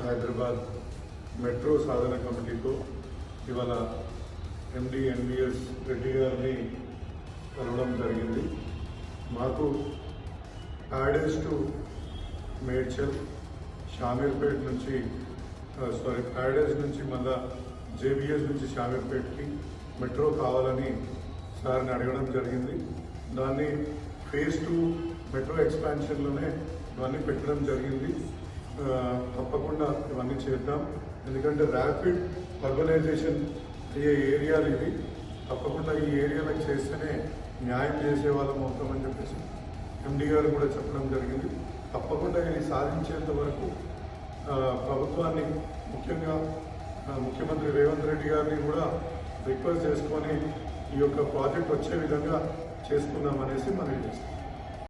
Hyderabad metro సాధన కమిటీతో ఇవాళ ఎండి NVS Reddy గారిని కలవడం జరిగింది. మాకు ప్యాడేజ్ టు మేడ్చల్, షామీర్పేట్ నుంచి ప్యాడేజ్ నుంచి మళ్ళా జేబీఎస్ నుంచి షామీర్పేట్కి మెట్రో కావాలని సార్ని అడగడం జరిగింది. దాన్ని ఫేజ్ 2 మెట్రో ఎక్స్పాన్షన్లోనే ఇవన్నీ పెట్టడం జరిగింది. తప్పకుండా ఇవన్నీ చేద్దాం, ఎందుకంటే ర్యాపిడ్ అర్బనైజేషన్ అయ్యే ఏరియాలు ఇవి. తప్పకుండా ఈ ఏరియాలకు చేస్తేనే న్యాయం చేసే వాళ్ళం అవుతామని చెప్పేసి ఎండి గారు కూడా చెప్పడం జరిగింది. తప్పకుండా ఇది సాధించేంత వరకు ప్రభుత్వాన్ని, ముఖ్యంగా ముఖ్యమంత్రి రేవంత్ రెడ్డి గారిని కూడా రిక్వెస్ట్ చేసుకొని ఈ యొక్క ప్రాజెక్ట్ వచ్చే విధంగా చేసుకుందామనేసి మనం చేస్తాం.